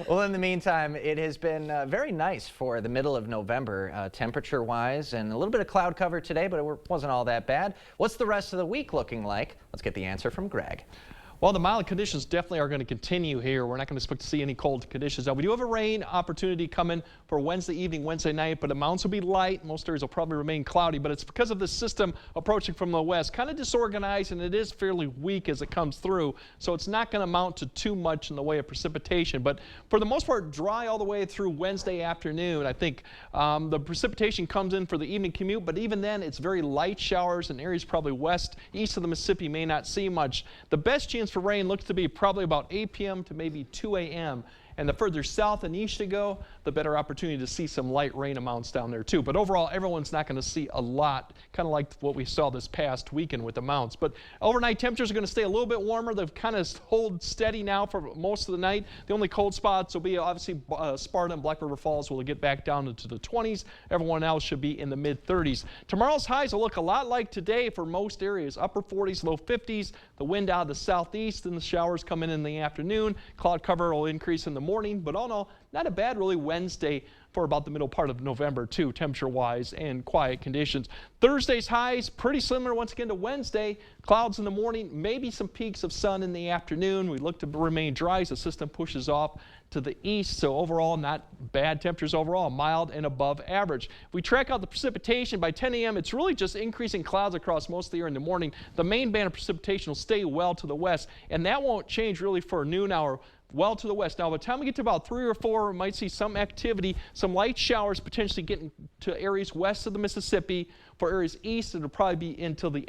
Well, in the meantime, it has been very nice for the middle of November, temperature-wise, and a little bit of cloud cover today, but it wasn't all that bad. What's the rest of the week looking like? Let's get the answer from Greg. Well, the mild conditions definitely are going to continue here. We're not going to expect to see any cold conditions. Now, we do have a rain opportunity coming for Wednesday evening, Wednesday night, but amounts will be light. Most areas will probably remain cloudy, but it's because of this system approaching from the west, kind of disorganized, and it is fairly weak as it comes through, so it's not going to amount to too much in the way of precipitation. But for the most part, dry all the way through Wednesday afternoon. I think the precipitation comes in for the evening commute, but even then, it's very light showers in areas probably west, east of the Mississippi may not see much. The best chance for rain looks to be probably about 8 p.m. to maybe 2 a.m. And the further south and east you go, the better opportunity to see some light rain amounts down there too. But overall, everyone's not going to see a lot, kind of like what we saw this past weekend with amounts. But overnight temperatures are going to stay a little bit warmer. They've kind of hold steady now for most of the night. The only cold spots will be obviously Sparta and Black River Falls will get back down into the 20s. Everyone else should be in the mid-30s. Tomorrow's highs will look a lot like today for most areas. Upper 40s, low 50s. The wind out of the southeast and the showers come in the afternoon. Cloud cover will increase in the morning, but all in all, not a bad really Wednesday for about the middle part of November too, temperature-wise and quiet conditions. Thursday's highs pretty similar once again to Wednesday. Clouds in the morning, maybe some peaks of sun in the afternoon. We look to remain dry as the system pushes off to the east, so overall not bad temperatures overall, mild and above average. If we track out the precipitation by 10 a.m., it's really just increasing clouds across most of the area in the morning. The main band of precipitation will stay well to the west, and that won't change really for noon hour. Well to the west. Now, by the time we get to about 3 or 4, we might see some activity, some light showers potentially getting to areas west of the Mississippi. For areas east, it'll probably be until the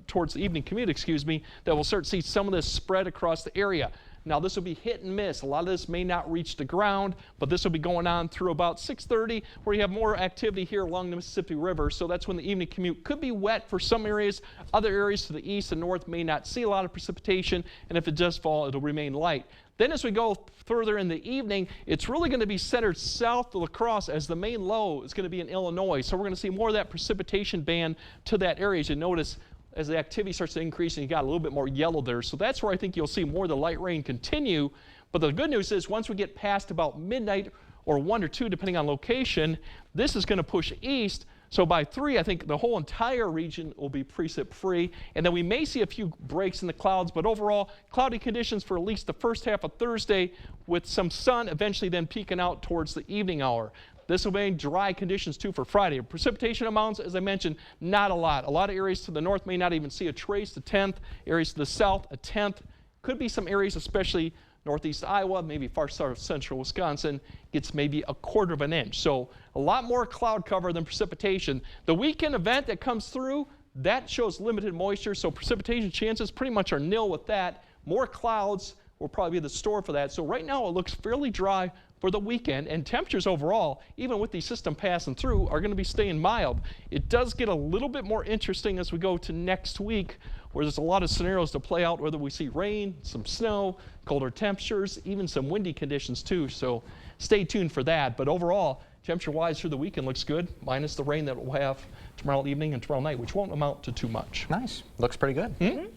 towards the evening commute, that we'll start to see some of this spread across the area. Now, this will be hit and miss. A lot of this may not reach the ground, but this will be going on through about 6:30, where you have more activity here along the Mississippi River. So that's when the evening commute could be wet for some areas. Other areas to the east and north may not see a lot of precipitation, and if it does fall, it'll remain light. Then as we go further in the evening, it's really going to be centered south of La Crosse, as the main low is going to be in Illinois. So we're going to see more of that precipitation band to that area. As you notice, as the activity starts to increase, and you got a little bit more yellow there. So that's where I think you'll see more of the light rain continue. But the good news is once we get past about midnight or 1 or 2, depending on location, this is going to push east. So by 3, I think the whole entire region will be precip free. And then we may see a few breaks in the clouds, but overall cloudy conditions for at least the first half of Thursday, with some sun eventually then peeking out towards the evening hour. This will be dry conditions too for Friday. Precipitation amounts, as I mentioned, not a lot. A lot of areas to the north may not even see a trace, a tenth. Areas to the south, a tenth. Could be some areas, especially northeast Iowa, maybe far south central Wisconsin, gets maybe a quarter of an inch. So a lot more cloud cover than precipitation. The weekend event that comes through, that shows limited moisture, so precipitation chances pretty much are nil with that. More clouds will probably be the store for that. So right now it looks fairly dry for the weekend, and temperatures overall, even with the system passing through, are going to be staying mild. It does get a little bit more interesting as we go to next week, where there's a lot of scenarios to play out, whether we see rain, some snow, colder temperatures, even some windy conditions too. So stay tuned for that. But overall, temperature-wise through the weekend looks good, minus the rain that we'll have tomorrow evening and tomorrow night, which won't amount to too much. Nice. Looks pretty good.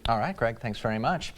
All right, Greg, thanks very much.